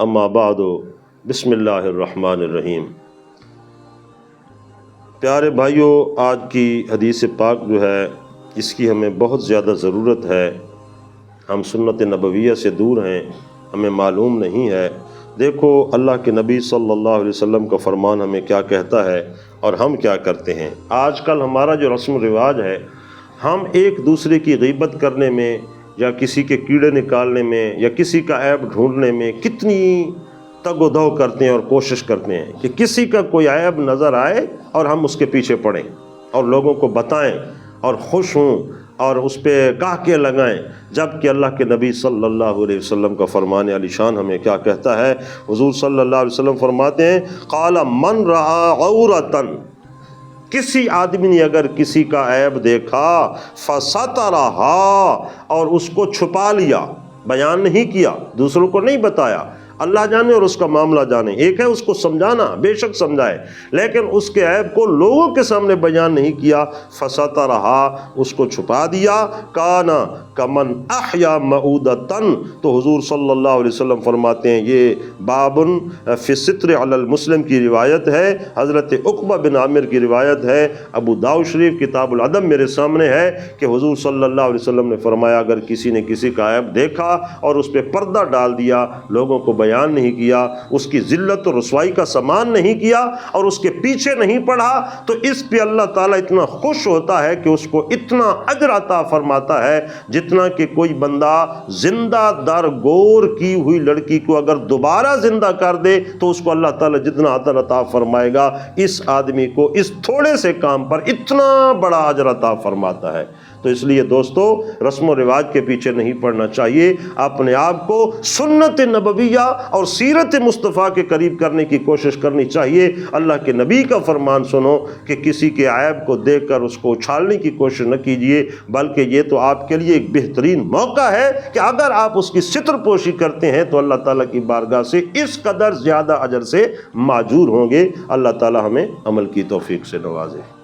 اما بعد بسم اللہ الرحمن الرحیم۔ پیارے بھائیوں، آج کی حدیث پاک جو ہے اس کی ہمیں بہت زیادہ ضرورت ہے۔ ہم سنت نبویہ سے دور ہیں، ہمیں معلوم نہیں ہے۔ دیکھو اللہ کے نبی صلی اللہ علیہ وسلم کا فرمان ہمیں کیا کہتا ہے اور ہم کیا کرتے ہیں۔ آج کل ہمارا جو رسم و رواج ہے، ہم ایک دوسرے کی غیبت کرنے میں یا کسی کے کیڑے نکالنے میں یا کسی کا عیب ڈھونڈنے میں کتنی تگ و دو کرتے ہیں اور کوشش کرتے ہیں کہ کسی کا کوئی عیب نظر آئے اور ہم اس کے پیچھے پڑیں اور لوگوں کو بتائیں اور خوش ہوں اور اس پہ کاکے لگائیں، جبکہ اللہ کے نبی صلی اللہ علیہ وسلم کا فرمان علی شان ہمیں کیا کہتا ہے۔ حضور صلی اللہ علیہ وسلم فرماتے ہیں، قال من رعا عورتن، کسی آدمی نے اگر کسی کا عیب دیکھا، فسترہا، اور اس کو چھپا لیا، بیان نہیں کیا، دوسروں کو نہیں بتایا، اللہ جانے اور اس کا معاملہ جانے۔ ایک ہے اس کو سمجھانا، بے شک سمجھائے، لیکن اس کے عیب کو لوگوں کے سامنے بیان نہیں کیا، فسترہا، اس کو چھپا دیا، کانا کمن احیا معودتن، تو حضور صلی اللہ علیہ وسلم فرماتے ہیں یہ بابن فی الستر علی المسلم کی روایت ہے، حضرت عقبہ بن عامر کی روایت ہے، ابو داؤد شریف کتاب الادب میرے سامنے ہے کہ حضور صلی اللہ علیہ وسلم نے فرمایا اگر کسی نے کسی کا عیب دیکھا اور اس پہ پردہ ڈال دیا، لوگوں کو بیان نہیں کیا، اس کی ذلت و رسوائی کا سامان نہیں کیا اور اس کے پیچھے نہیں پڑھا، تو اس پہ اللہ تعالیٰ اتنا خوش ہوتا ہے کہ اس کو اتنا اجر عطا فرماتا ہے جتنا کہ کوئی بندہ زندہ درگور کی ہوئی لڑکی کو اگر دوبارہ زندہ کر دے تو اس کو اللہ تعالیٰ جتنا اجر عطا فرمائے گا، اس آدمی کو اس تھوڑے سے کام پر اتنا بڑا اجر عطا فرماتا ہے۔ تو اس لیے دوستو، رسم و رواج کے پیچھے نہیں پڑنا چاہیے، اپنے آپ کو سنت نبویہ اور سیرت مصطفیٰ کے قریب کرنے کی کوشش کرنی چاہیے۔ اللہ کے نبی کا فرمان سنو کہ کسی کے عیب کو دیکھ کر اس کو اچھالنے کی کوشش نہ کیجیے، بلکہ یہ تو آپ کے لیے ایک بہترین موقع ہے کہ اگر آپ اس کی ستر پوشی کرتے ہیں تو اللہ تعالیٰ کی بارگاہ سے اس قدر زیادہ اجر سے ماجور ہوں گے۔ اللہ تعالیٰ ہمیں عمل کی توفیق سے نوازے۔